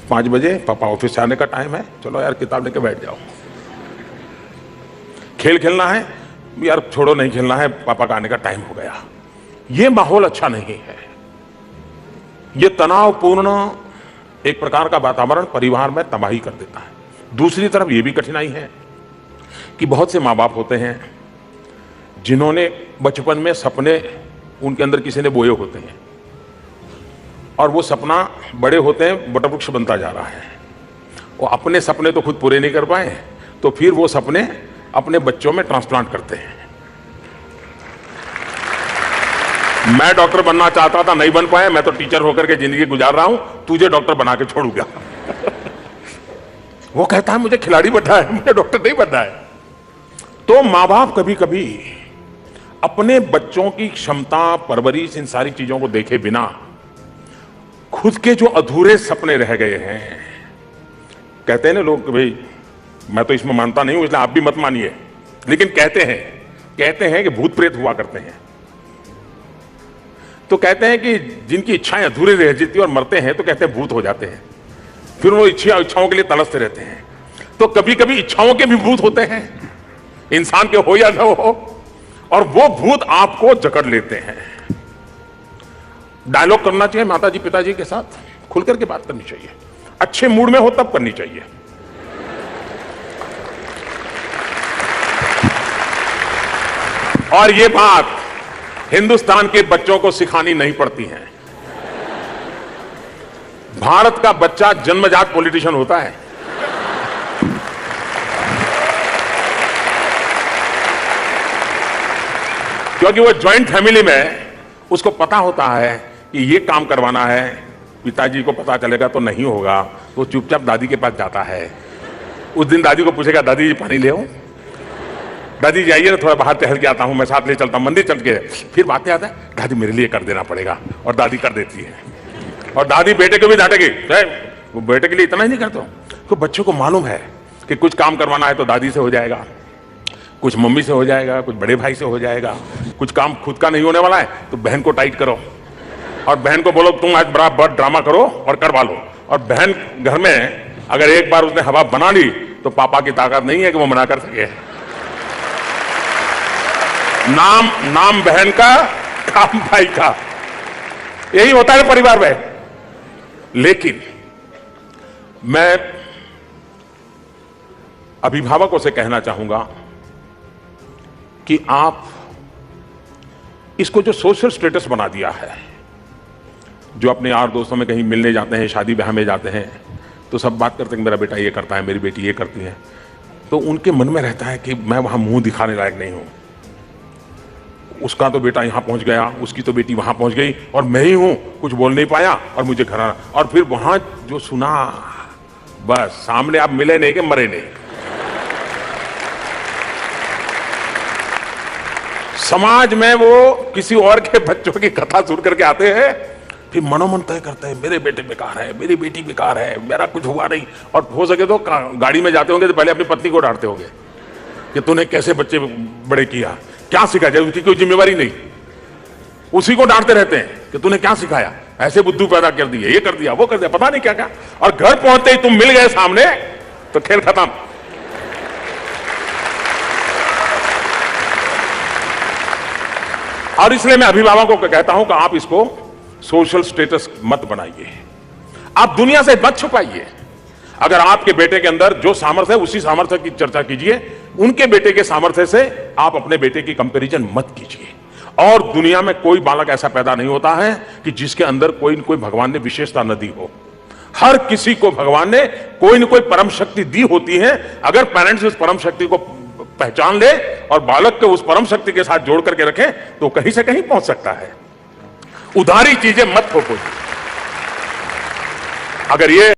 5 बजे पापा ऑफिस से आने का टाइम है, चलो यार किताब लेके बैठ जाओ। खेल खेलना है यार, छोड़ो नहीं खेलना है, पापा का आने का टाइम हो गया। ये माहौल अच्छा नहीं है। ये तनावपूर्ण एक प्रकार का वातावरण परिवार में तबाही कर देता है। दूसरी तरफ ये भी कठिनाई है कि बहुत से माँ बाप होते हैं जिन्होंने बचपन में सपने उनके अंदर किसी ने बोए होते हैं और वो सपना बड़े होते हैं वटवृक्ष बनता जा रहा है। वो अपने सपने तो खुद पूरे नहीं कर पाए, तो फिर वो सपने अपने बच्चों में ट्रांसप्लांट करते हैं। मैं डॉक्टर बनना चाहता था, नहीं बन पाया, मैं तो टीचर होकर के जिंदगी गुजार रहा हूं, तुझे डॉक्टर बना के छोड़ूंगा। वो कहता है मुझे खिलाड़ी बनना है, मुझे डॉक्टर नहीं बनना है। तो मां बाप कभी कभी अपने बच्चों की क्षमता, परवरिश, इन सारी चीजों को देखे बिना खुद के जो अधूरे सपने रह गए हैं, कहते हैं ना लोग, भाई मैं तो इसमें मानता नहीं हूं इसलिए आप भी मत मानिए, लेकिन कहते हैं कि भूत प्रेत हुआ करते हैं। तो कहते हैं कि जिनकी इच्छाएं अधूरी रह जाती और मरते हैं तो कहते हैं भूत हो जाते हैं, फिर वो इच्छाओं के लिए तड़पते रहते हैं। तो कभी कभी इच्छाओं के भी भूत होते हैं, इंसान के हो या न हो, और वो भूत आपको जकड़ लेते हैं। डायलॉग करना चाहिए माता जी पिताजी के साथ, खुल करके बात करनी चाहिए, अच्छे मूड में हो तब करनी चाहिए। और ये बात हिंदुस्तान के बच्चों को सिखानी नहीं पड़ती है। भारत का बच्चा जन्मजात पॉलिटिशियन होता है। क्योंकि वो जॉइंट फैमिली में उसको पता होता है कि ये काम करवाना है, पिताजी को पता चलेगा तो नहीं होगा, तो चुपचाप दादी के पास जाता है। उस दिन दादी को पूछेगा, दादी जी पानी ले आओ, दादी जी आइए ना थोड़ा बाहर टहल के आता हूं, मैं साथ ले चलता हूं, मंदिर चल के। फिर बातें आता है, दादी मेरे लिए कर देना पड़ेगा, और दादी कर देती है। और दादी बेटे को भी डांटेगी, वो बेटे के लिए इतना ही नहीं करते हो। तो बच्चों को मालूम है कि कुछ काम करवाना है तो दादी से हो जाएगा, कुछ मम्मी से हो जाएगा, कुछ बड़े भाई से हो जाएगा, कुछ काम खुद का नहीं होने वाला है तो बहन को टाइट करो और बहन को बोलो तुम आज बड़ा ड्रामा करो और करवा लो। और बहन घर में अगर एक बार उसने हवा बना ली तो पापा की ताकत नहीं है कि वो मना कर सके। नाम बहन का, काम भाई का, यही होता है परिवार में। लेकिन मैं अभिभावकों से कहना चाहूंगा कि आप इसको जो सोशल स्टेटस बना दिया है, जो अपने यार दोस्तों में कहीं मिलने जाते हैं, शादी ब्याह में जाते हैं, तो सब बात करते हैं मेरा बेटा ये करता है, मेरी बेटी ये करती है, तो उनके मन में रहता है कि मैं वहां मुंह दिखाने लायक नहीं हूं। उसका तो बेटा यहां पहुंच गया, उसकी तो बेटी वहां पहुंच गई, और मैं ही हूं कुछ बोल नहीं पाया और मुझे घर आना। और फिर वहां जो सुना, बस सामने आप मिले नहीं कि मरे नहीं। समाज में वो किसी और के बच्चों की कथा सुन करके आते हैं, फिर मनोमन तय करते हैं मेरे बेटे बेकार है, मेरी बेटी बेकार है, मेरा कुछ हुआ नहीं। और हो सके तो गाड़ी में जाते होंगे तो पहले अपनी पत्नी को डांटते होंगे कि तूने कैसे बच्चे बड़े किया, क्या सिखाया, जब उसकी कोई जिम्मेवारी नहीं, उसी को डांटते रहते हैं कि तूने क्या सिखाया, ऐसे बुद्धू पैदा कर दिए, ये कर दिया, वो कर दिया, पता नहीं क्या क्या। और घर पहुंचते ही तुम मिल गए सामने तो खेल खत्म। और इसलिए मैं अभिभावकों को कहता हूं कि आप इसको सोशल स्टेटस मत बनाइए, आप दुनिया से मत छुपाइए। अगर आपके बेटे के अंदर जो सामर्थ्य है उसी सामर्थ्य की चर्चा कीजिए, उनके बेटे के सामर्थ्य से आप अपने बेटे की कंपैरिजन मत कीजिए। और दुनिया में कोई बालक ऐसा पैदा नहीं होता है कि जिसके अंदर कोई न कोई भगवान ने विशेषता न दी हो। हर किसी को भगवान ने कोई न कोई परम शक्ति दी होती है। अगर पेरेंट्स उस परम शक्ति को पहचान ले और बालक को उस परम शक्ति के साथ जोड़ करके रखें तो कहीं से कहीं पहुंच सकता है। उधारी चीजें मत थोपो। अगर ये